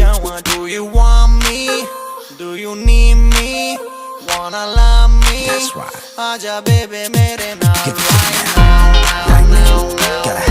जाऊँ. Do you want me? Do you need me? Wanna love me? That's right. आजा baby मेरे नाल Give it to me right now, right now, now. now. Gotta